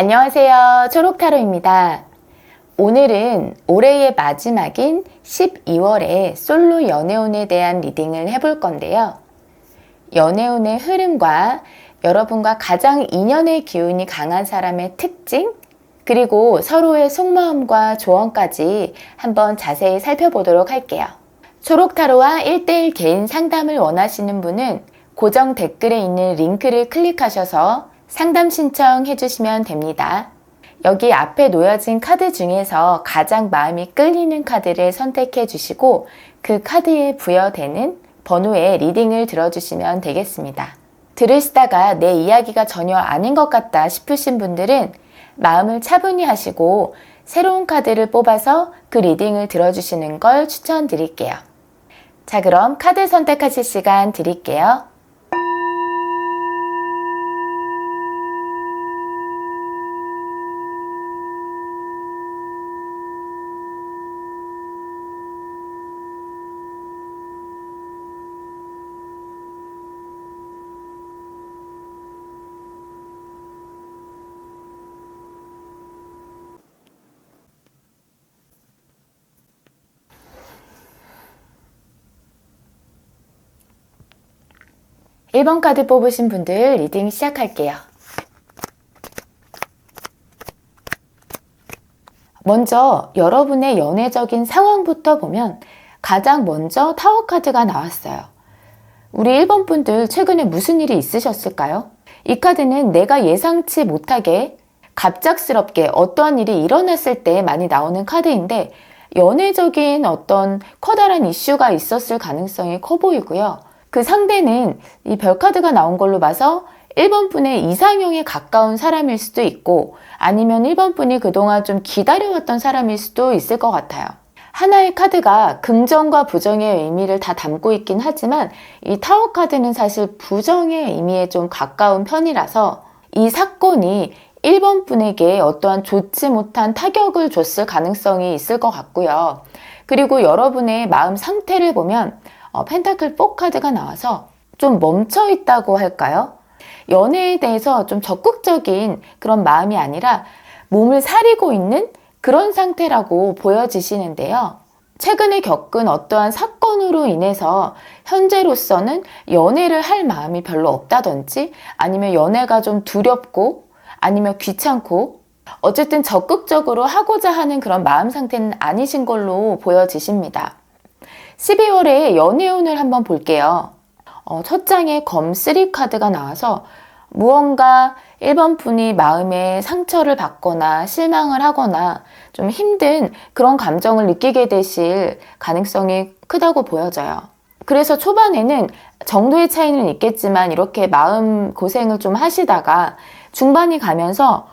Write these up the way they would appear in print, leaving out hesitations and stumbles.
안녕하세요. 초록타로입니다. 오늘은 올해의 마지막인 12월의 솔로 연애운에 대한 리딩을 해볼 건데요. 연애운의 흐름과 여러분과 가장 인연의 기운이 강한 사람의 특징, 그리고 서로의 속마음과 조언까지 한번 자세히 살펴보도록 할게요. 초록타로와 1대1 개인 상담을 원하시는 분은 고정 댓글에 있는 링크를 클릭하셔서 상담 신청해 주시면 됩니다. 여기 앞에 놓여진 카드 중에서 가장 마음이 끌리는 카드를 선택해 주시고 그 카드에 부여되는 번호의 리딩을 들어주시면 되겠습니다. 들으시다가 내 이야기가 전혀 아닌 것 같다 싶으신 분들은 마음을 차분히 하시고 새로운 카드를 뽑아서 그 리딩을 들어주시는 걸 추천드릴게요. 자, 그럼 카드 선택하실 시간 드릴게요. 1번 카드 뽑으신 분들 리딩 시작할게요. 먼저 여러분의 연애적인 상황부터 보면 가장 먼저 타워 카드가 나왔어요. 우리 1번 분들 최근에 무슨 일이 있으셨을까요? 이 카드는 내가 예상치 못하게 갑작스럽게 어떠한 일이 일어났을 때 많이 나오는 카드인데 연애적인 어떤 커다란 이슈가 있었을 가능성이 커 보이고요. 그 상대는 이 별카드가 나온 걸로 봐서 1번 분의 이상형에 가까운 사람일 수도 있고 아니면 1번 분이 그동안 좀 기다려왔던 사람일 수도 있을 것 같아요. 하나의 카드가 긍정과 부정의 의미를 다 담고 있긴 하지만 이 타워 카드는 사실 부정의 의미에 좀 가까운 편이라서 이 사건이 1번 분에게 어떠한 좋지 못한 타격을 줬을 가능성이 있을 것 같고요. 그리고 여러분의 마음 상태를 보면 펜타클 4 카드가 나와서 좀 멈춰 있다고 할까요? 연애에 대해서 좀 적극적인 그런 마음이 아니라 몸을 사리고 있는 그런 상태라고 보여지시는데요. 최근에 겪은 어떠한 사건으로 인해서 현재로서는 연애를 할 마음이 별로 없다든지 아니면 연애가 좀 두렵고 아니면 귀찮고 어쨌든 적극적으로 하고자 하는 그런 마음 상태는 아니신 걸로 보여지십니다. 12월에 연애운을 한번 볼게요. 첫 장에 검3 카드가 나와서 무언가 1번 분이 마음에 상처를 받거나 실망을 하거나 좀 힘든 그런 감정을 느끼게 되실 가능성이 크다고 보여져요. 그래서 초반에는 정도의 차이는 있겠지만 이렇게 마음 고생을 좀 하시다가 중반이 가면서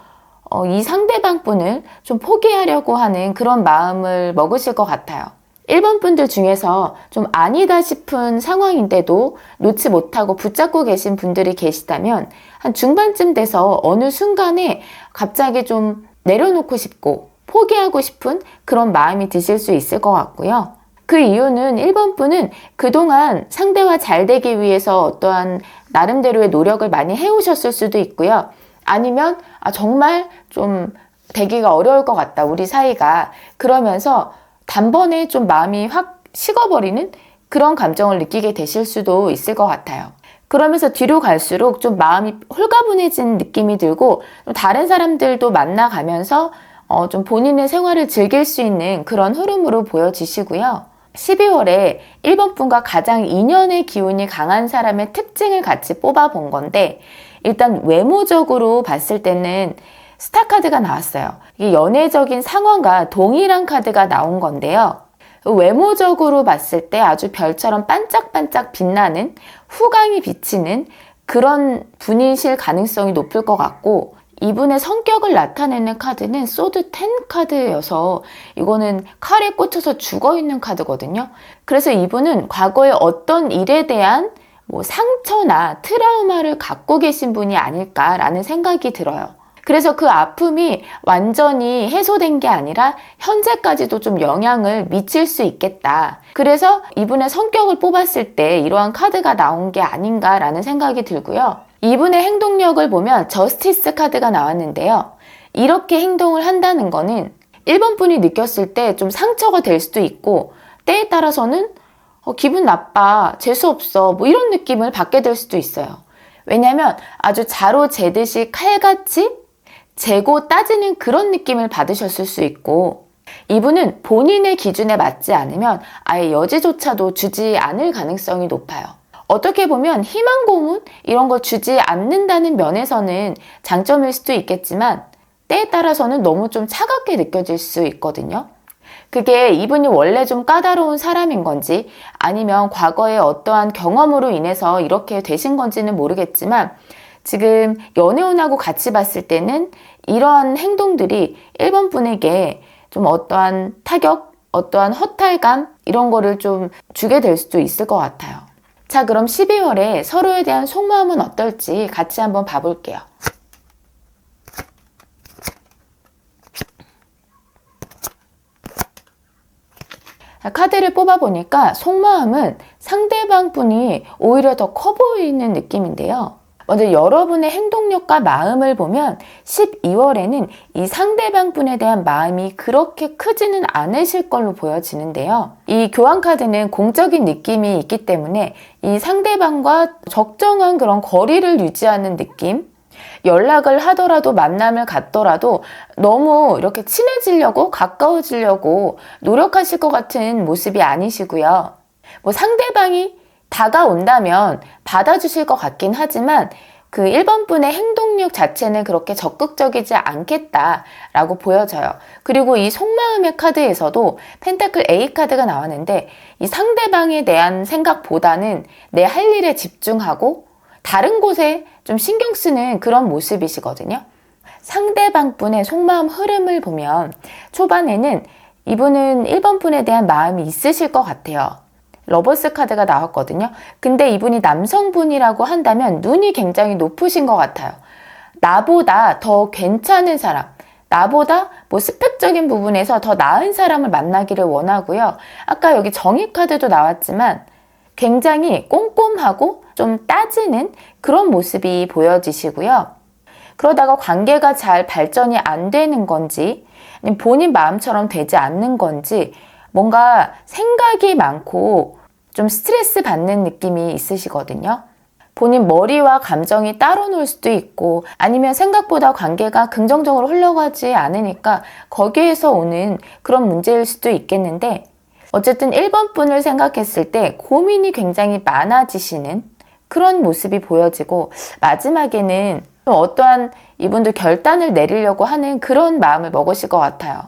이 상대방 분을 좀 포기하려고 하는 그런 마음을 먹으실 것 같아요. 1번 분들 중에서 좀 아니다 싶은 상황인데도 놓지 못하고 붙잡고 계신 분들이 계시다면 한 중반쯤 돼서 어느 순간에 갑자기 좀 내려놓고 싶고 포기하고 싶은 그런 마음이 드실 수 있을 것 같고요. 그 이유는 1번 분은 그동안 상대와 잘 되기 위해서 어떠한 나름대로의 노력을 많이 해오셨을 수도 있고요. 아니면 정말 좀 되기가 어려울 것 같다, 우리 사이가. 그러면서 단번에 좀 마음이 확 식어버리는 그런 감정을 느끼게 되실 수도 있을 것 같아요. 그러면서 뒤로 갈수록 좀 마음이 홀가분해진 느낌이 들고 다른 사람들도 만나가면서 좀 본인의 생활을 즐길 수 있는 그런 흐름으로 보여지시고요. 12월에 1번 분과 가장 인연의 기운이 강한 사람의 특징을 같이 뽑아본 건데 일단 외모적으로 봤을 때는 스타 카드가 나왔어요. 이게 연애적인 상황과 동일한 카드가 나온 건데요. 외모적으로 봤을 때 아주 별처럼 반짝반짝 빛나는 후광이 비치는 그런 분이실 가능성이 높을 것 같고 이분의 성격을 나타내는 카드는 소드 10 카드여서 이거는 칼에 꽂혀서 죽어있는 카드거든요. 그래서 이분은 과거에 어떤 일에 대한 상처나 트라우마를 갖고 계신 분이 아닐까라는 생각이 들어요. 그래서 그 아픔이 완전히 해소된 게 아니라 현재까지도 좀 영향을 미칠 수 있겠다. 그래서 이분의 성격을 뽑았을 때 이러한 카드가 나온 게 아닌가라는 생각이 들고요. 이분의 행동력을 보면 저스티스 카드가 나왔는데요. 이렇게 행동을 한다는 거는 1번 분이 느꼈을 때 좀 상처가 될 수도 있고 때에 따라서는 기분 나빠, 재수없어 뭐 이런 느낌을 받게 될 수도 있어요. 왜냐면 아주 자로 재듯이 칼같이 재고 따지는 그런 느낌을 받으셨을 수 있고 이분은 본인의 기준에 맞지 않으면 아예 여지조차도 주지 않을 가능성이 높아요. 어떻게 보면 희망 고문 이런 거 주지 않는다는 면에서는 장점일 수도 있겠지만 때에 따라서는 너무 좀 차갑게 느껴질 수 있거든요. 그게 이분이 원래 좀 까다로운 사람인 건지 아니면 과거의 어떠한 경험으로 인해서 이렇게 되신 건지는 모르겠지만 지금 연애운하고 같이 봤을 때는 이러한 행동들이 1번 분에게 좀 어떠한 타격, 어떠한 허탈감 이런 거를 좀 주게 될 수도 있을 것 같아요. 자, 그럼 12월에 서로에 대한 속마음은 어떨지 같이 한번 봐볼게요. 카드를 뽑아보니까 속마음은 상대방 분이 오히려 더 커 보이는 느낌인데요. 먼저 여러분의 행동력과 마음을 보면 12월에는 이 상대방 분에 대한 마음이 그렇게 크지는 않으실 걸로 보여지는데요. 이 교환 카드는 공적인 느낌이 있기 때문에 이 상대방과 적정한 그런 거리를 유지하는 느낌, 연락을 하더라도 만남을 갖더라도 너무 이렇게 친해지려고 가까워지려고 노력하실 것 같은 모습이 아니시고요. 뭐 상대방이 다가온다면 받아주실 것 같긴 하지만 그 1번 분의 행동력 자체는 그렇게 적극적이지 않겠다라고 보여져요. 그리고 이 속마음의 카드에서도 펜타클 A 카드가 나왔는데 이 상대방에 대한 생각보다는 내 할 일에 집중하고 다른 곳에 좀 신경 쓰는 그런 모습이시거든요. 상대방 분의 속마음 흐름을 보면 초반에는 이분은 1번 분에 대한 마음이 있으실 것 같아요. 러버스 카드가 나왔거든요. 근데 이분이 남성분이라고 한다면 눈이 굉장히 높으신 것 같아요. 나보다 더 괜찮은 사람, 나보다 뭐 스펙적인 부분에서 더 나은 사람을 만나기를 원하고요. 아까 여기 정의 카드도 나왔지만 굉장히 꼼꼼하고 좀 따지는 그런 모습이 보여지시고요. 그러다가 관계가 잘 발전이 안 되는 건지 본인 마음처럼 되지 않는 건지 뭔가 생각이 많고 좀 스트레스 받는 느낌이 있으시거든요. 본인 머리와 감정이 따로 놀 수도 있고 아니면 생각보다 관계가 긍정적으로 흘러가지 않으니까 거기에서 오는 그런 문제일 수도 있겠는데 어쨌든 1번 분을 생각했을 때 고민이 굉장히 많아지시는 그런 모습이 보여지고 마지막에는 어떠한 이분도 결단을 내리려고 하는 그런 마음을 먹으실 것 같아요.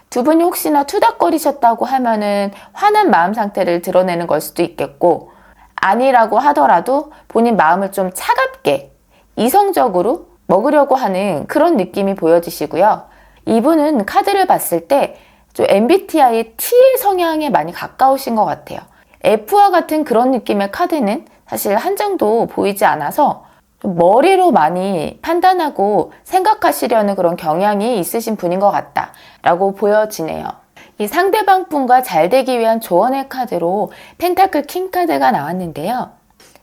두 분이 혹시나 투닥거리셨다고 하면은 화난 마음 상태를 드러내는 걸 수도 있겠고 아니라고 하더라도 본인 마음을 좀 차갑게 이성적으로 먹으려고 하는 그런 느낌이 보여지시고요. 이분은 카드를 봤을 때 좀 MBTI T의 성향에 많이 가까우신 것 같아요. F와 같은 그런 느낌의 카드는 사실 한 장도 보이지 않아서 좀 머리로 많이 판단하고 생각하시려는 그런 경향이 있으신 분인 것 같다라고 보여지네요. 이 상대방 분과 잘 되기 위한 조언의 카드로 펜타클 킹 카드가 나왔는데요.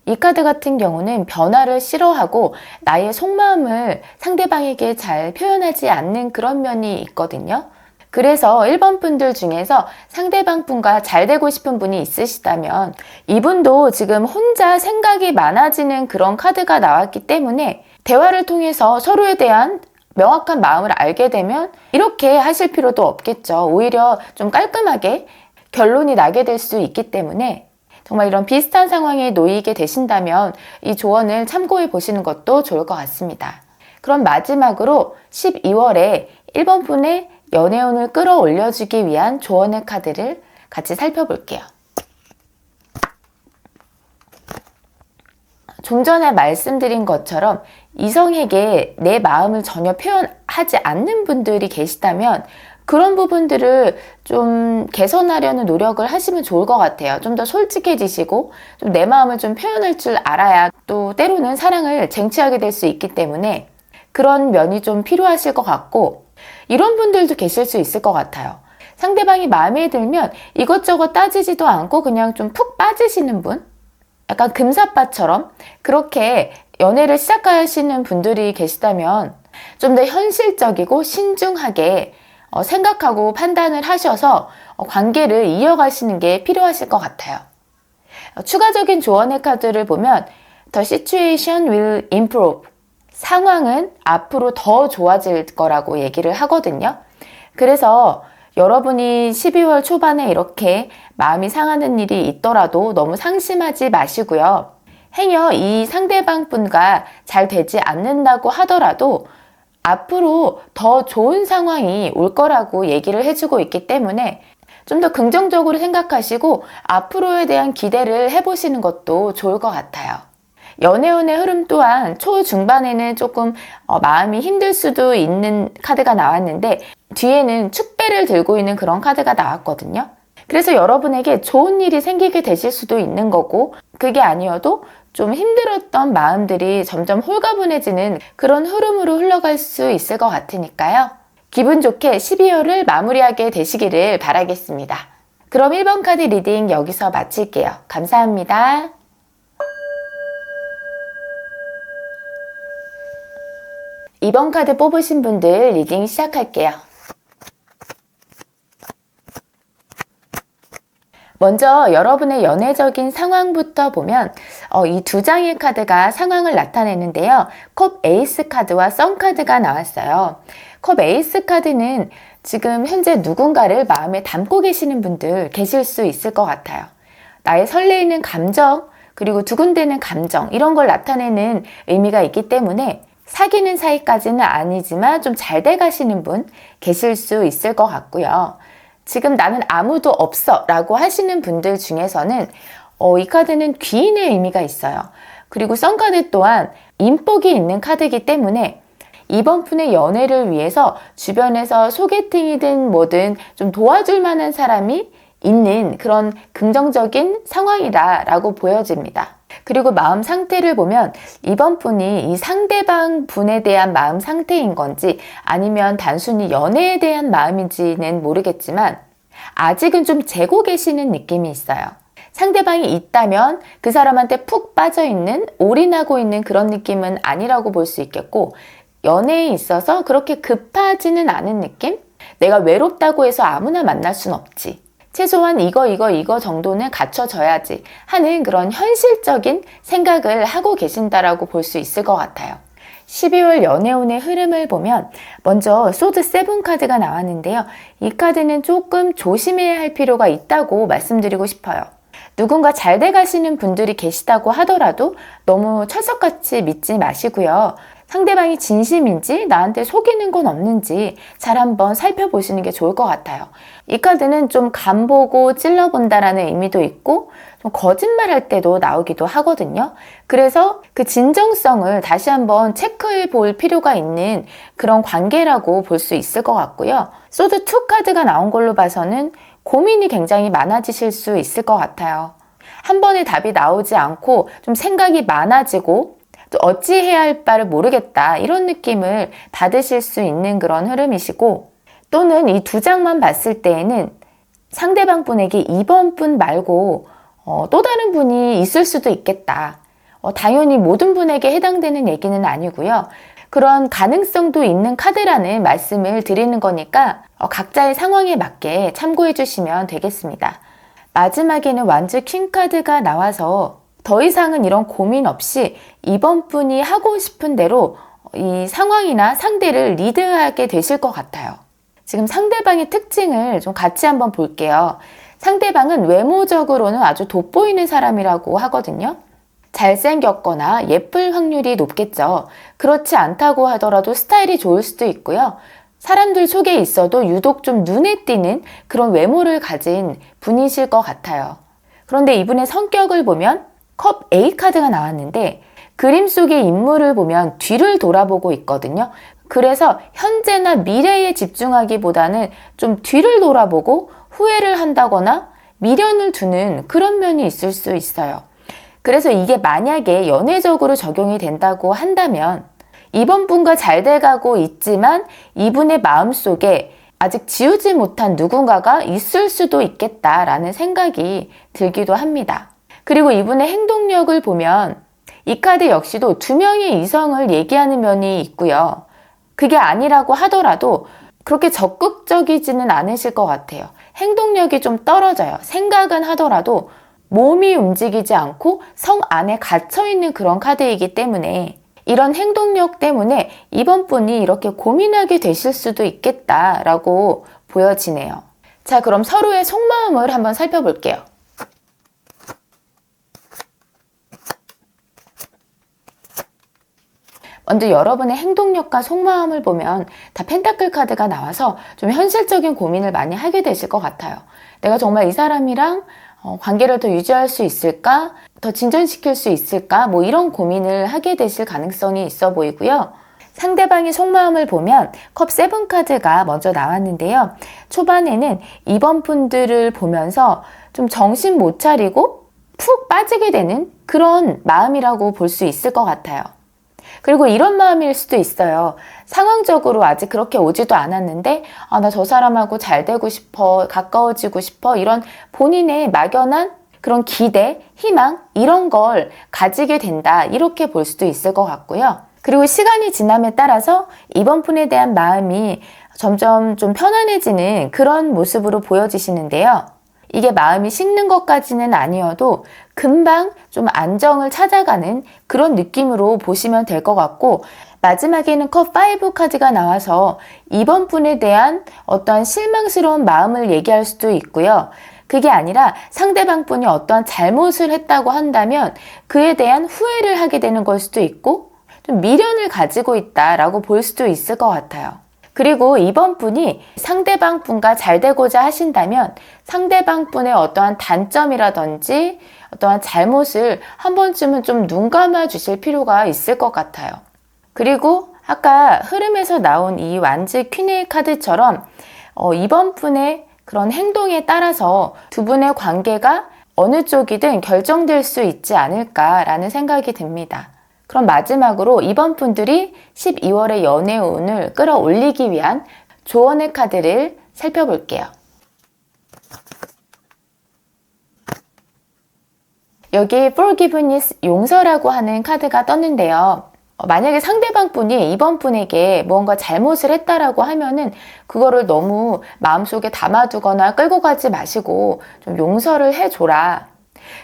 이 카드 같은 경우는 변화를 싫어하고 나의 속마음을 상대방에게 잘 표현하지 않는 그런 면이 있거든요. 그래서 1번 분들 중에서 상대방 분과 잘 되고 싶은 분이 있으시다면 이분도 지금 혼자 생각이 많아지는 그런 카드가 나왔기 때문에 대화를 통해서 서로에 대한 명확한 마음을 알게 되면 이렇게 하실 필요도 없겠죠. 오히려 좀 깔끔하게 결론이 나게 될 수 있기 때문에 정말 이런 비슷한 상황에 놓이게 되신다면 이 조언을 참고해 보시는 것도 좋을 것 같습니다. 그럼 마지막으로 12월에 1번 분의 연애운을 끌어올려주기 위한 조언의 카드를 같이 살펴볼게요. 좀 전에 말씀드린 것처럼 이성에게 내 마음을 전혀 표현하지 않는 분들이 계시다면 그런 부분들을 좀 개선하려는 노력을 하시면 좋을 것 같아요. 좀 더 솔직해지시고 좀 내 마음을 좀 표현할 줄 알아야 또 때로는 사랑을 쟁취하게 될 수 있기 때문에 그런 면이 좀 필요하실 것 같고 이런 분들도 계실 수 있을 것 같아요. 상대방이 마음에 들면 이것저것 따지지도 않고 그냥 좀 푹 빠지시는 분? 약간 금사빠처럼 그렇게 연애를 시작하시는 분들이 계시다면 좀 더 현실적이고 신중하게 생각하고 판단을 하셔서 관계를 이어가시는 게 필요하실 것 같아요. 추가적인 조언의 카드를 보면 The situation will improve. 상황은 앞으로 더 좋아질 거라고 얘기를 하거든요. 그래서 여러분이 12월 초반에 이렇게 마음이 상하는 일이 있더라도 너무 상심하지 마시고요. 행여 이 상대방 분과 잘 되지 않는다고 하더라도 앞으로 더 좋은 상황이 올 거라고 얘기를 해주고 있기 때문에 좀 더 긍정적으로 생각하시고 앞으로에 대한 기대를 해보시는 것도 좋을 것 같아요. 연애운의 흐름 또한 초중반에는 조금 마음이 힘들 수도 있는 카드가 나왔는데 뒤에는 축배를 들고 있는 그런 카드가 나왔거든요. 그래서 여러분에게 좋은 일이 생기게 되실 수도 있는 거고 그게 아니어도 좀 힘들었던 마음들이 점점 홀가분해지는 그런 흐름으로 흘러갈 수 있을 것 같으니까요. 기분 좋게 12월을 마무리하게 되시기를 바라겠습니다. 그럼 1번 카드 리딩 여기서 마칠게요. 감사합니다. 이번 카드 뽑으신 분들 리딩 시작할게요. 먼저 여러분의 연애적인 상황부터 보면 이 두 장의 카드가 상황을 나타내는데요. 컵 에이스 카드와 선 카드가 나왔어요. 컵 에이스 카드는 지금 현재 누군가를 마음에 담고 계시는 분들 계실 수 있을 것 같아요. 나의 설레이는 감정, 그리고 두근대는 감정 이런 걸 나타내는 의미가 있기 때문에 사귀는 사이까지는 아니지만 좀 잘 돼 가시는 분 계실 수 있을 것 같고요. 지금 나는 아무도 없어 라고 하시는 분들 중에서는 이 카드는 귀인의 의미가 있어요. 그리고 썬카드 또한 인복이 있는 카드이기 때문에 이번 분의 연애를 위해서 주변에서 소개팅이든 뭐든 좀 도와줄 만한 사람이 있는 그런 긍정적인 상황이다라고 보여집니다. 그리고 마음 상태를 보면 이번 분이 이 상대방 분에 대한 마음 상태인 건지 아니면 단순히 연애에 대한 마음인지는 모르겠지만 아직은 좀 재고 계시는 느낌이 있어요. 상대방이 있다면 그 사람한테 푹 빠져있는, 올인하고 있는 그런 느낌은 아니라고 볼 수 있겠고 연애에 있어서 그렇게 급하지는 않은 느낌? 내가 외롭다고 해서 아무나 만날 순 없지. 최소한 이거 정도는 갖춰져야지 하는 그런 현실적인 생각을 하고 계신다라고 볼 수 있을 것 같아요. 12월 연애운의 흐름을 보면 먼저 소드 세븐 카드가 나왔는데요. 이 카드는 조금 조심해야 할 필요가 있다고 말씀드리고 싶어요. 누군가 잘 돼 가시는 분들이 계시다고 하더라도 너무 철석같이 믿지 마시고요. 상대방이 진심인지 나한테 속이는 건 없는지 잘 한번 살펴보시는 게 좋을 것 같아요. 이 카드는 좀 간보고 찔러본다라는 의미도 있고 좀 거짓말할 때도 나오기도 하거든요. 그래서 그 진정성을 다시 한번 체크해 볼 필요가 있는 그런 관계라고 볼 수 있을 것 같고요. 소드 2 카드가 나온 걸로 봐서는 고민이 굉장히 많아지실 수 있을 것 같아요. 한 번에 답이 나오지 않고 좀 생각이 많아지고 또 어찌해야 할 바를 모르겠다 이런 느낌을 받으실 수 있는 그런 흐름이시고 또는 이 두 장만 봤을 때에는 상대방 분에게 이번 분 말고 또 다른 분이 있을 수도 있겠다. 당연히 모든 분에게 해당되는 얘기는 아니고요. 그런 가능성도 있는 카드라는 말씀을 드리는 거니까 각자의 상황에 맞게 참고해 주시면 되겠습니다. 마지막에는 완즈 퀸 카드가 나와서 더 이상은 이런 고민 없이 이번 분이 하고 싶은 대로 이 상황이나 상대를 리드하게 되실 것 같아요. 지금 상대방의 특징을 좀 같이 한번 볼게요. 상대방은 외모적으로는 아주 돋보이는 사람이라고 하거든요. 잘생겼거나 예쁠 확률이 높겠죠. 그렇지 않다고 하더라도 스타일이 좋을 수도 있고요. 사람들 속에 있어도 유독 좀 눈에 띄는 그런 외모를 가진 분이실 것 같아요. 그런데 이분의 성격을 보면 컵 A 카드가 나왔는데 그림 속의 인물을 보면 뒤를 돌아보고 있거든요. 그래서 현재나 미래에 집중하기보다는 좀 뒤를 돌아보고 후회를 한다거나 미련을 두는 그런 면이 있을 수 있어요. 그래서 이게 만약에 연애적으로 적용이 된다고 한다면 이번 분과 잘 돼가고 있지만 이분의 마음속에 아직 지우지 못한 누군가가 있을 수도 있겠다라는 생각이 들기도 합니다. 그리고 이분의 행동력을 보면 이 카드 역시도 두 명의 이성을 얘기하는 면이 있고요. 그게 아니라고 하더라도 그렇게 적극적이지는 않으실 것 같아요. 행동력이 좀 떨어져요. 생각은 하더라도 몸이 움직이지 않고 성 안에 갇혀있는 그런 카드이기 때문에 이런 행동력 때문에 이번 분이 이렇게 고민하게 되실 수도 있겠다라고 보여지네요. 자, 그럼 서로의 속마음을 한번 살펴볼게요. 먼저 여러분의 행동력과 속마음을 보면 다 펜타클 카드가 나와서 좀 현실적인 고민을 많이 하게 되실 것 같아요. 내가 정말 이 사람이랑 관계를 더 유지할 수 있을까? 더 진전시킬 수 있을까? 뭐 이런 고민을 하게 되실 가능성이 있어 보이고요. 상대방의 속마음을 보면 컵 7 카드가 먼저 나왔는데요. 초반에는 이번 분들을 보면서 좀 정신 못 차리고 푹 빠지게 되는 그런 마음이라고 볼 수 있을 것 같아요. 그리고 이런 마음일 수도 있어요. 상황적으로 아직 그렇게 오지도 않았는데 나 저 사람하고 잘 되고 싶어, 가까워지고 싶어, 이런 본인의 막연한 그런 기대, 희망 이런 걸 가지게 된다, 이렇게 볼 수도 있을 것 같고요. 그리고 시간이 지남에 따라서 이번 분에 대한 마음이 점점 좀 편안해지는 그런 모습으로 보여지시는데요. 이게 마음이 식는 것까지는 아니어도 금방 좀 안정을 찾아가는 그런 느낌으로 보시면 될 것 같고, 마지막에는 컵 5 카드가 나와서 이번 분에 대한 어떠한 실망스러운 마음을 얘기할 수도 있고요. 그게 아니라 상대방 분이 어떠한 잘못을 했다고 한다면 그에 대한 후회를 하게 되는 걸 수도 있고, 좀 미련을 가지고 있다라고 볼 수도 있을 것 같아요. 그리고 이번 분이 상대방 분과 잘 되고자 하신다면 상대방 분의 어떠한 단점이라든지 어떠한 잘못을 한 번쯤은 좀 눈 감아 주실 필요가 있을 것 같아요. 그리고 아까 흐름에서 나온 이 완즈 퀸의 카드처럼 이번 분의 그런 행동에 따라서 두 분의 관계가 어느 쪽이든 결정될 수 있지 않을까라는 생각이 듭니다. 그럼 마지막으로 이번 분들이 12월의 연애 운을 끌어올리기 위한 조언의 카드를 살펴볼게요. 여기 Forgiveness, 용서라고 하는 카드가 떴는데요. 만약에 상대방 분이 이번 분에게 무언가 잘못을 했다라고 하면은 그거를 너무 마음속에 담아두거나 끌고 가지 마시고 좀 용서를 해줘라.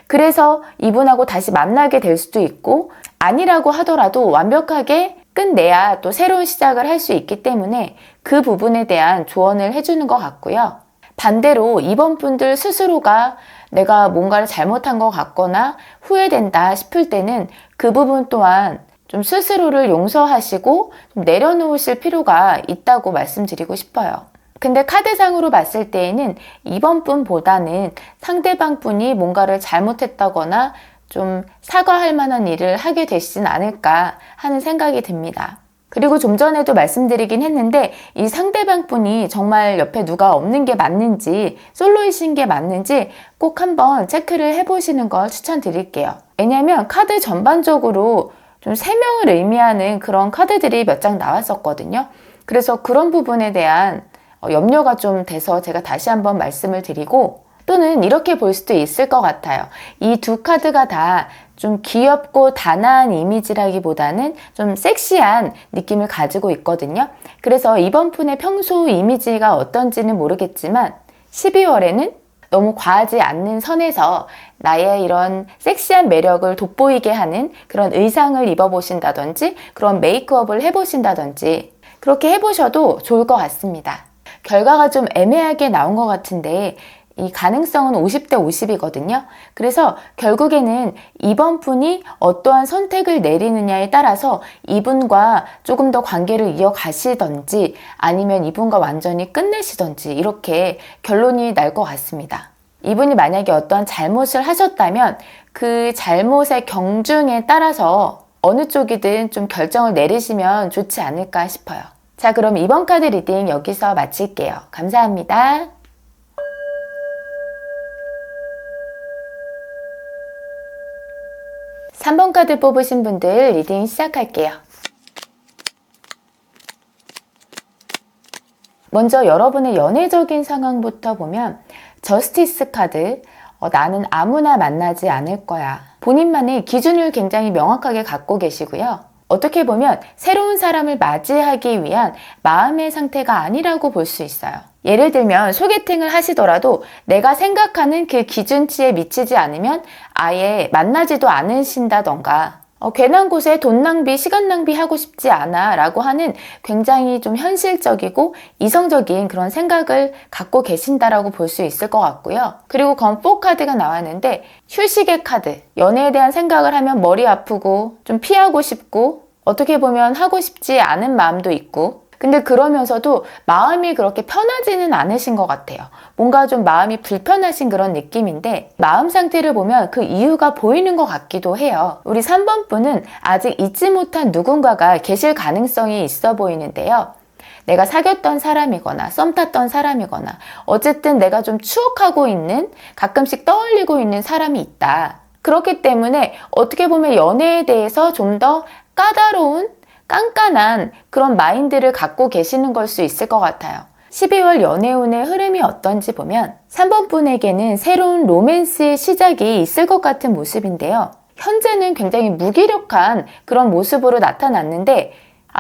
그래서 이분하고 다시 만나게 될 수도 있고, 아니라고 하더라도 완벽하게 끝내야 또 새로운 시작을 할 수 있기 때문에 그 부분에 대한 조언을 해주는 것 같고요. 반대로 이번 분들 스스로가 내가 뭔가를 잘못한 것 같거나 후회된다 싶을 때는 그 부분 또한 좀 스스로를 용서하시고 좀 내려놓으실 필요가 있다고 말씀드리고 싶어요. 근데 카드상으로 봤을 때에는 이번 분보다는 상대방 분이 뭔가를 잘못했다거나 좀 사과할 만한 일을 하게 되시진 않을까 하는 생각이 듭니다. 그리고 좀 전에도 말씀드리긴 했는데 이 상대방 분이 정말 옆에 누가 없는 게 맞는지, 솔로이신 게 맞는지 꼭 한번 체크를 해보시는 걸 추천드릴게요. 왜냐하면 카드 전반적으로 좀 3명을 의미하는 그런 카드들이 몇 장 나왔었거든요. 그래서 그런 부분에 대한 염려가 좀 돼서 제가 다시 한번 말씀을 드리고, 또는 이렇게 볼 수도 있을 것 같아요. 이 두 카드가 다 좀 귀엽고 단아한 이미지라기보다는 좀 섹시한 느낌을 가지고 있거든요. 그래서 이번 분의 평소 이미지가 어떤지는 모르겠지만 12월에는 너무 과하지 않는 선에서 나의 이런 섹시한 매력을 돋보이게 하는 그런 의상을 입어보신다든지 그런 메이크업을 해보신다든지 그렇게 해보셔도 좋을 것 같습니다. 결과가 좀 애매하게 나온 것 같은데 이 가능성은 50대 50이거든요. 그래서 결국에는 이번 분이 어떠한 선택을 내리느냐에 따라서 이분과 조금 더 관계를 이어가시던지 아니면 이분과 완전히 끝내시던지 이렇게 결론이 날 것 같습니다. 이분이 만약에 어떠한 잘못을 하셨다면 그 잘못의 경중에 따라서 어느 쪽이든 좀 결정을 내리시면 좋지 않을까 싶어요. 자, 그럼 이번 카드 리딩 여기서 마칠게요. 감사합니다. 3번 카드 뽑으신 분들 리딩 시작할게요. 먼저 여러분의 연애적인 상황부터 보면 저스티스 카드, 나는 아무나 만나지 않을 거야. 본인만의 기준을 굉장히 명확하게 갖고 계시고요. 어떻게 보면 새로운 사람을 맞이하기 위한 마음의 상태가 아니라고 볼 수 있어요. 예를 들면 소개팅을 하시더라도 내가 생각하는 그 기준치에 미치지 않으면 아예 만나지도 않으신다던가 괜한 곳에 돈 낭비, 시간 낭비하고 싶지 않아 라고 하는 굉장히 좀 현실적이고 이성적인 그런 생각을 갖고 계신다라고 볼 수 있을 것 같고요. 그리고 건포 카드가 나왔는데 휴식의 카드, 연애에 대한 생각을 하면 머리 아프고 좀 피하고 싶고 어떻게 보면 하고 싶지 않은 마음도 있고 근데 그러면서도 마음이 그렇게 편하지는 않으신 것 같아요. 뭔가 좀 마음이 불편하신 그런 느낌인데 마음 상태를 보면 그 이유가 보이는 것 같기도 해요. 우리 3번 분은 아직 잊지 못한 누군가가 계실 가능성이 있어 보이는데요. 내가 사귀었던 사람이거나 썸 탔던 사람이거나 어쨌든 내가 좀 추억하고 있는 가끔씩 떠올리고 있는 사람이 있다. 그렇기 때문에 어떻게 보면 연애에 대해서 좀 더 까다로운 깐깐한 그런 마인드를 갖고 계시는 걸 수 있을 것 같아요. 12월 연애운의 흐름이 어떤지 보면 3번 분에게는 새로운 로맨스의 시작이 있을 것 같은 모습인데요. 현재는 굉장히 무기력한 그런 모습으로 나타났는데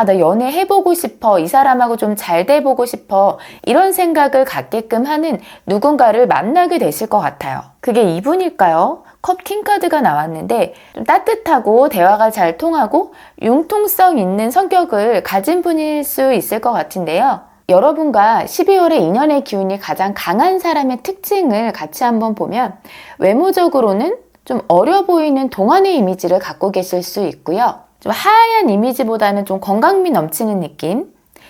나 연애해보고 싶어, 이 사람하고 좀 잘 돼보고 싶어 이런 생각을 갖게끔 하는 누군가를 만나게 되실 것 같아요. 그게 이분일까요? 컵 킹카드가 나왔는데 좀 따뜻하고 대화가 잘 통하고 융통성 있는 성격을 가진 분일 수 있을 것 같은데요. 여러분과 12월의 인연의 기운이 가장 강한 사람의 특징을 같이 한번 보면 외모적으로는 좀 어려 보이는 동안의 이미지를 갖고 계실 수 있고요. 좀 하얀 이미지보다는 좀 건강미 넘치는 느낌,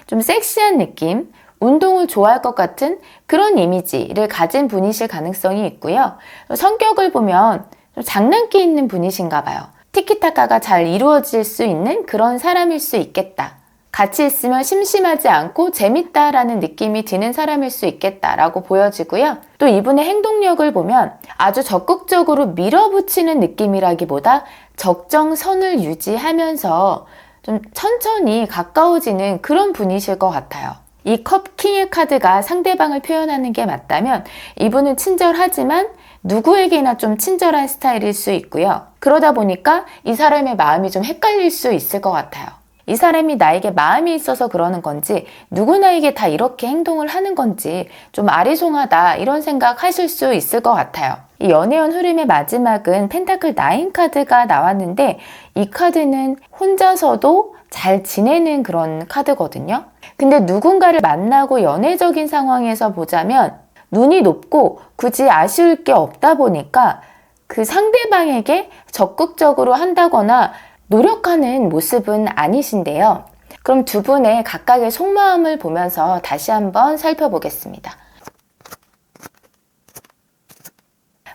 좀 섹시한 느낌, 운동을 좋아할 것 같은 그런 이미지를 가진 분이실 가능성이 있고요. 성격을 보면 좀 장난기 있는 분이신가 봐요. 티키타카가 잘 이루어질 수 있는 그런 사람일 수 있겠다. 같이 있으면 심심하지 않고 재밌다라는 느낌이 드는 사람일 수 있겠다라고 보여지고요. 또 이분의 행동력을 보면 아주 적극적으로 밀어붙이는 느낌이라기보다 적정선을 유지하면서 좀 천천히 가까워지는 그런 분이실 것 같아요. 이 컵 킹의 카드가 상대방을 표현하는 게 맞다면 이분은 친절하지만 누구에게나 좀 친절한 스타일일 수 있고요. 그러다 보니까 이 사람의 마음이 좀 헷갈릴 수 있을 것 같아요. 이 사람이 나에게 마음이 있어서 그러는 건지 누구나에게 다 이렇게 행동을 하는 건지 좀 아리송하다 이런 생각 하실 수 있을 것 같아요. 이 연애운 흐름의 마지막은 펜타클 9 카드가 나왔는데 이 카드는 혼자서도 잘 지내는 그런 카드거든요. 근데 누군가를 만나고 연애적인 상황에서 보자면 눈이 높고 굳이 아쉬울 게 없다 보니까 그 상대방에게 적극적으로 한다거나 노력하는 모습은 아니신데요. 그럼 두 분의 각각의 속마음을 보면서 다시 한번 살펴보겠습니다.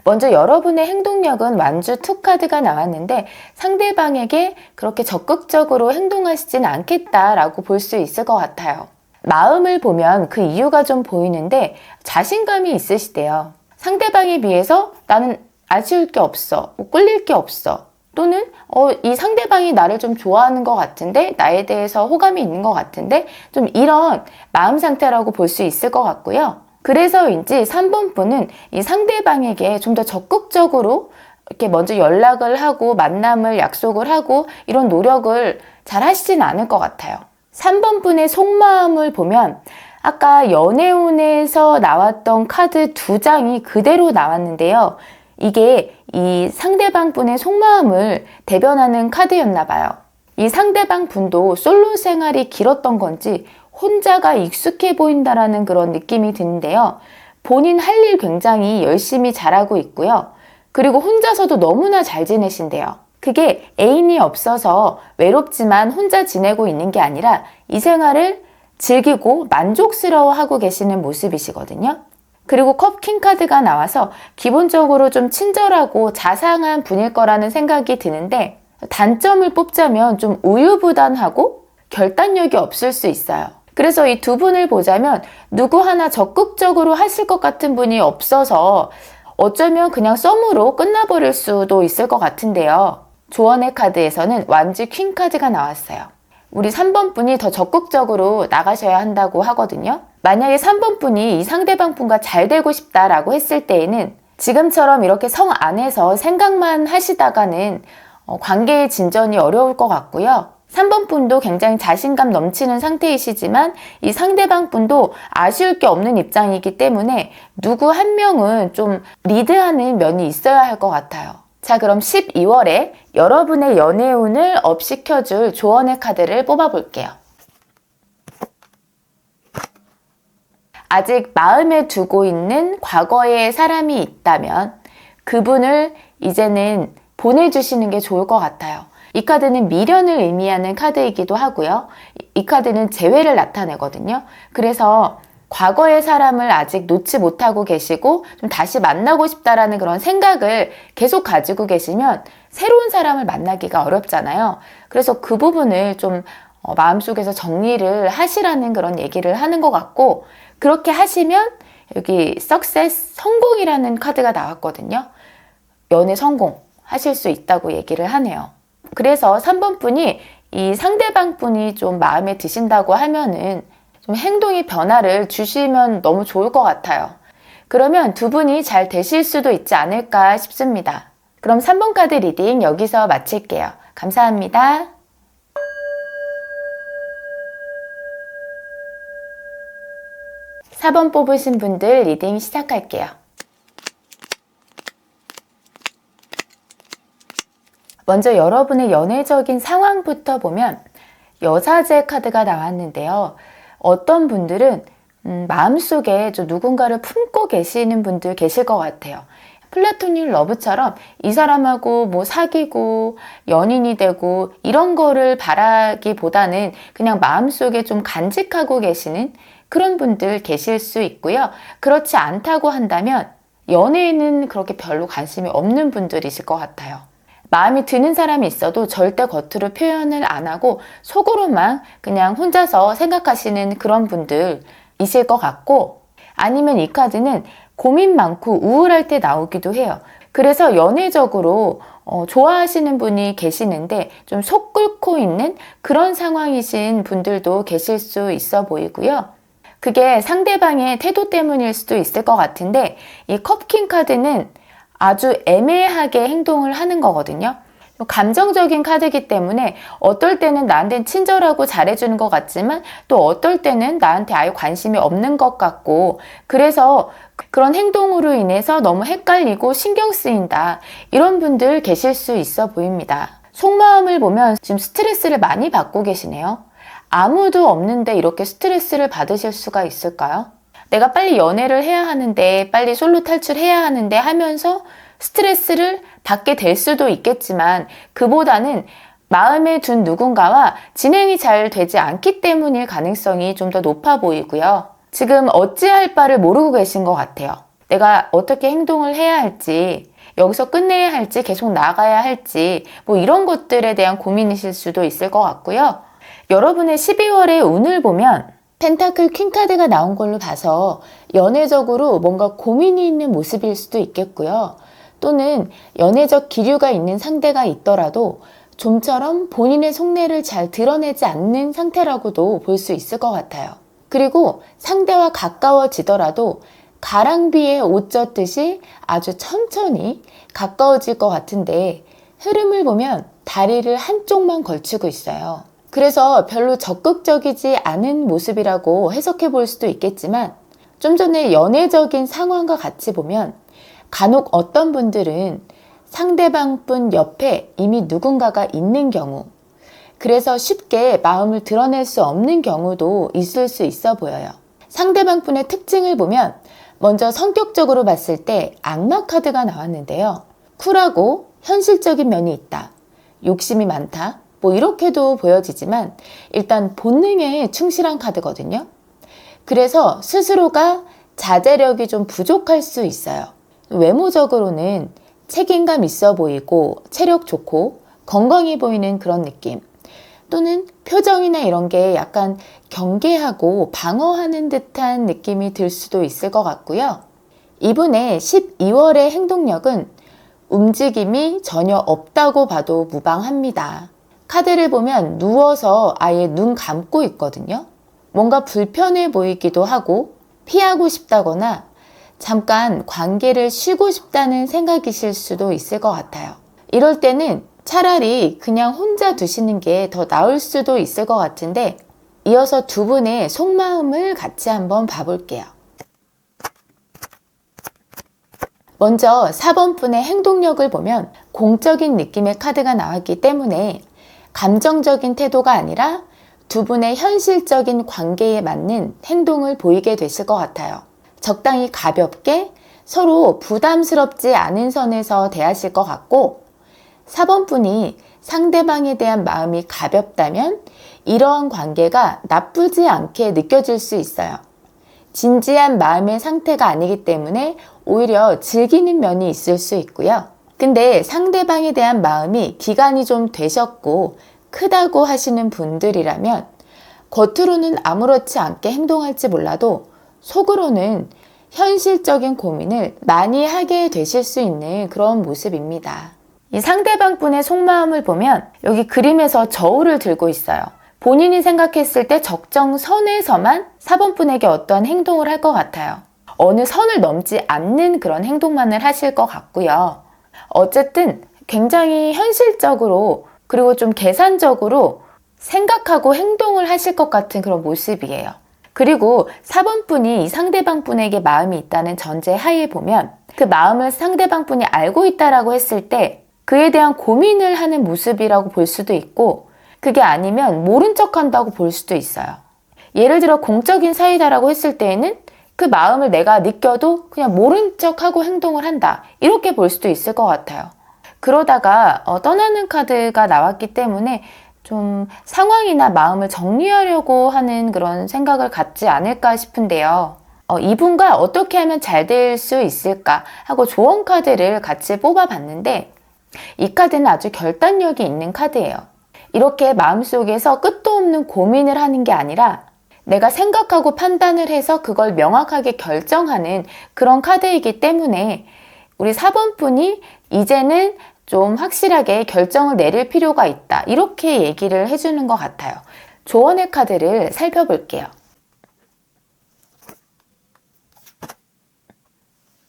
먼저 여러분의 행동력은 완주 2 카드가 나왔는데 상대방에게 그렇게 적극적으로 행동하시진 않겠다라고 볼 수 있을 것 같아요. 마음을 보면 그 이유가 좀 보이는데 자신감이 있으시대요. 상대방에 비해서 나는 아쉬울 게 없어, 꿀릴 게 없어. 또는 이 상대방이 나를 좀 좋아하는 것 같은데 나에 대해서 호감이 있는 것 같은데 좀 이런 마음 상태라고 볼 수 있을 것 같고요. 그래서인지 3번 분은 이 상대방에게 좀 더 적극적으로 이렇게 먼저 연락을 하고 만남을 약속을 하고 이런 노력을 잘 하시진 않을 것 같아요. 3번 분의 속마음을 보면 아까 연애운에서 나왔던 카드 2장이 그대로 나왔는데요. 이게 이 상대방 분의 속마음을 대변하는 카드였나 봐요. 이 상대방 분도 솔로 생활이 길었던 건지 혼자가 익숙해 보인다라는 그런 느낌이 드는데요. 본인 할 일 굉장히 열심히 잘하고 있고요. 그리고 혼자서도 너무나 잘 지내신대요. 그게 애인이 없어서 외롭지만 혼자 지내고 있는 게 아니라 이 생활을 즐기고 만족스러워하고 계시는 모습이시거든요. 그리고 컵 킹 카드가 나와서 기본적으로 좀 친절하고 자상한 분일 거라는 생각이 드는데 단점을 뽑자면 좀 우유부단하고 결단력이 없을 수 있어요. 그래서 이 두 분을 보자면 누구 하나 적극적으로 하실 것 같은 분이 없어서 어쩌면 그냥 썸으로 끝나버릴 수도 있을 것 같은데요. 조언의 카드에서는 완주 퀸 카드가 나왔어요. 우리 3번 분이 더 적극적으로 나가셔야 한다고 하거든요. 만약에 3번 분이 이 상대방 분과 잘 되고 싶다라고 했을 때에는 지금처럼 이렇게 성 안에서 생각만 하시다가는 관계의 진전이 어려울 것 같고요. 3번 분도 굉장히 자신감 넘치는 상태이시지만 이 상대방 분도 아쉬울 게 없는 입장이기 때문에 누구 한 명은 좀 리드하는 면이 있어야 할 것 같아요. 자, 그럼 12월에 여러분의 연애운을 업시켜줄 조언의 카드를 뽑아볼게요. 아직 마음에 두고 있는 과거의 사람이 있다면 그분을 이제는 보내주시는 게 좋을 것 같아요. 이 카드는 미련을 의미하는 카드이기도 하고요. 이 카드는 재회를 나타내거든요. 그래서 과거의 사람을 아직 놓지 못하고 계시고 좀 다시 만나고 싶다라는 그런 생각을 계속 가지고 계시면 새로운 사람을 만나기가 어렵잖아요. 그래서 그 부분을 좀 마음속에서 정리를 하시라는 그런 얘기를 하는 것 같고, 그렇게 하시면 여기 success, 성공이라는 카드가 나왔거든요. 연애 성공 하실 수 있다고 얘기를 하네요. 그래서 3번 분이 이 상대방 분이 좀 마음에 드신다고 하면은 좀 행동의 변화를 주시면 너무 좋을 것 같아요. 그러면 두 분이 잘 되실 수도 있지 않을까 싶습니다. 그럼 3번 카드 리딩 여기서 마칠게요. 감사합니다. 4번 뽑으신 분들 리딩 시작할게요. 먼저 여러분의 연애적인 상황부터 보면 여사제 카드가 나왔는데요. 어떤 분들은 마음속에 좀 누군가를 품고 계시는 분들 계실 것 같아요. 플라토닉 러브처럼 이 사람하고 뭐 사귀고 연인이 되고 이런 거를 바라기보다는 그냥 마음속에 좀 간직하고 계시는 그런 분들 계실 수 있고요. 그렇지 않다고 한다면 연애에는 그렇게 별로 관심이 없는 분들이실 것 같아요. 마음이 드는 사람이 있어도 절대 겉으로 표현을 안 하고 속으로만 그냥 혼자서 생각하시는 그런 분들이실 것 같고, 아니면 이 카드는 고민 많고 우울할 때 나오기도 해요. 그래서 연애적으로 좋아하시는 분이 계시는데 좀 속 끓고 있는 그런 상황이신 분들도 계실 수 있어 보이고요. 그게 상대방의 태도 때문일 수도 있을 것 같은데, 이 컵킹 카드는 아주 애매하게 행동을 하는 거거든요. 감정적인 카드이기 때문에 어떨 때는 나한테 친절하고 잘해주는 것 같지만 또 어떨 때는 나한테 아예 관심이 없는 것 같고, 그래서 그런 행동으로 인해서 너무 헷갈리고 신경 쓰인다, 이런 분들 계실 수 있어 보입니다. 속마음을 보면 지금 스트레스를 많이 받고 계시네요. 아무도 없는데 이렇게 스트레스를 받으실 수가 있을까요? 내가 빨리 연애를 해야 하는데, 빨리 솔로 탈출해야 하는데 하면서 스트레스를 받게 될 수도 있겠지만, 그보다는 마음에 둔 누군가와 진행이 잘 되지 않기 때문일 가능성이 좀 더 높아 보이고요. 지금 어찌할 바를 모르고 계신 것 같아요. 내가 어떻게 행동을 해야 할지, 여기서 끝내야 할지, 계속 나가야 할지, 뭐 이런 것들에 대한 고민이실 수도 있을 것 같고요. 여러분의 12월의 운을 보면 펜타클 퀸 카드가 나온 걸로 봐서 연애적으로 뭔가 고민이 있는 모습일 수도 있겠고요. 또는 연애적 기류가 있는 상대가 있더라도 좀처럼 본인의 속내를 잘 드러내지 않는 상태라고도 볼 수 있을 것 같아요. 그리고 상대와 가까워지더라도 가랑비에 옷 젖듯이 아주 천천히 가까워질 것 같은데, 흐름을 보면 다리를 한쪽만 걸치고 있어요. 그래서 별로 적극적이지 않은 모습이라고 해석해 볼 수도 있겠지만, 좀 전에 연애적인 상황과 같이 보면 간혹 어떤 분들은 상대방 분 옆에 이미 누군가가 있는 경우, 그래서 쉽게 마음을 드러낼 수 없는 경우도 있을 수 있어 보여요. 상대방 분의 특징을 보면 먼저 성격적으로 봤을 때 악마 카드가 나왔는데요. 쿨하고 현실적인 면이 있다, 욕심이 많다, 뭐 이렇게도 보여지지만 일단 본능에 충실한 카드거든요. 그래서 스스로가 자제력이 좀 부족할 수 있어요. 외모적으로는 책임감 있어 보이고 체력 좋고 건강해 보이는 그런 느낌, 또는 표정이나 이런 게 약간 경계하고 방어하는 듯한 느낌이 들 수도 있을 것 같고요. 이분의 12월의 행동력은 움직임이 전혀 없다고 봐도 무방합니다. 카드를 보면 누워서 아예 눈 감고 있거든요. 뭔가 불편해 보이기도 하고 피하고 싶다거나 잠깐 관계를 쉬고 싶다는 생각이실 수도 있을 것 같아요. 이럴 때는 차라리 그냥 혼자 두시는 게 더 나을 수도 있을 것 같은데, 이어서 두 분의 속마음을 같이 한번 봐볼게요. 먼저 4번 분의 행동력을 보면 공적인 느낌의 카드가 나왔기 때문에 감정적인 태도가 아니라 두 분의 현실적인 관계에 맞는 행동을 보이게 되실 것 같아요. 적당히 가볍게 서로 부담스럽지 않은 선에서 대하실 것 같고, 4번 분이 상대방에 대한 마음이 가볍다면 이러한 관계가 나쁘지 않게 느껴질 수 있어요. 진지한 마음의 상태가 아니기 때문에 오히려 즐기는 면이 있을 수 있고요. 근데 상대방에 대한 마음이 기간이 좀 되셨고 크다고 하시는 분들이라면 겉으로는 아무렇지 않게 행동할지 몰라도 속으로는 현실적인 고민을 많이 하게 되실 수 있는 그런 모습입니다. 이 상대방 분의 속마음을 보면 여기 그림에서 저울을 들고 있어요. 본인이 생각했을 때 적정선에서만 4번 분에게 어떠한 행동을 할 것 같아요. 어느 선을 넘지 않는 그런 행동만을 하실 것 같고요. 어쨌든 굉장히 현실적으로 그리고 좀 계산적으로 생각하고 행동을 하실 것 같은 그런 모습이에요. 그리고 4번 분이 이 상대방 분에게 마음이 있다는 전제 하에 보면 그 마음을 상대방 분이 알고 있다라고 했을 때 그에 대한 고민을 하는 모습이라고 볼 수도 있고, 그게 아니면 모른 척 한다고 볼 수도 있어요. 예를 들어 공적인 사이다라고 했을 때에는 그 마음을 내가 느껴도 그냥 모른 척하고 행동을 한다, 이렇게 볼 수도 있을 것 같아요. 그러다가 떠나는 카드가 나왔기 때문에 좀 상황이나 마음을 정리하려고 하는 그런 생각을 갖지 않을까 싶은데요. 이분과 어떻게 하면 잘 될 수 있을까 하고 조언 카드를 같이 뽑아봤는데, 이 카드는 아주 결단력이 있는 카드예요. 이렇게 마음속에서 끝도 없는 고민을 하는 게 아니라 내가 생각하고 판단을 해서 그걸 명확하게 결정하는 그런 카드이기 때문에 우리 4번 분이 이제는 좀 확실하게 결정을 내릴 필요가 있다, 이렇게 얘기를 해주는 것 같아요. 조언의 카드를 살펴볼게요.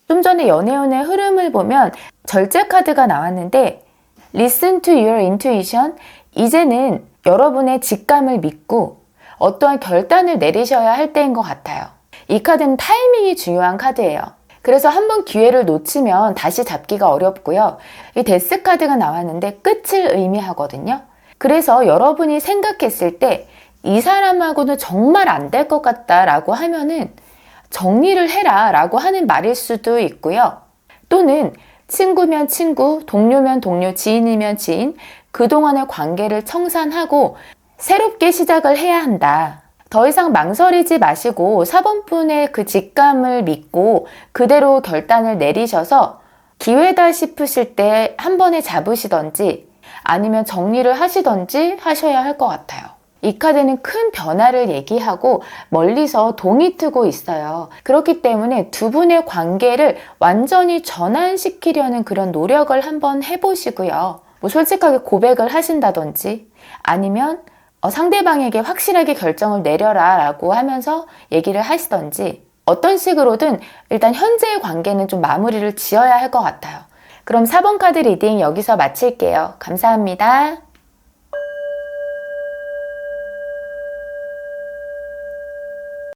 좀 전에 연애운의 흐름을 보면 절제 카드가 나왔는데, Listen to your intuition. 이제는 여러분의 직감을 믿고 어떠한 결단을 내리셔야 할 때인 것 같아요. 이 카드는 타이밍이 중요한 카드예요. 그래서 한번 기회를 놓치면 다시 잡기가 어렵고요. 이 데스 카드가 나왔는데 끝을 의미하거든요. 그래서 여러분이 생각했을 때 이 사람하고는 정말 안 될 것 같다라고 하면은 정리를 해라 라고 하는 말일 수도 있고요. 또는 친구면 친구, 동료면 동료, 지인이면 지인, 그동안의 관계를 청산하고 새롭게 시작을 해야 한다. 더 이상 망설이지 마시고 4번 분의 그 직감을 믿고 그대로 결단을 내리셔서 기회다 싶으실 때 한 번에 잡으시던지 아니면 정리를 하시던지 하셔야 할 것 같아요. 이 카드는 큰 변화를 얘기하고 멀리서 동이 트고 있어요. 그렇기 때문에 두 분의 관계를 완전히 전환시키려는 그런 노력을 한번 해보시고요. 뭐 솔직하게 고백을 하신다든지 아니면 상대방에게 확실하게 결정을 내려라 라고 하면서 얘기를 하시던지 어떤 식으로든 일단 현재의 관계는 좀 마무리를 지어야 할 것 같아요. 그럼 4번 카드 리딩 여기서 마칠게요. 감사합니다.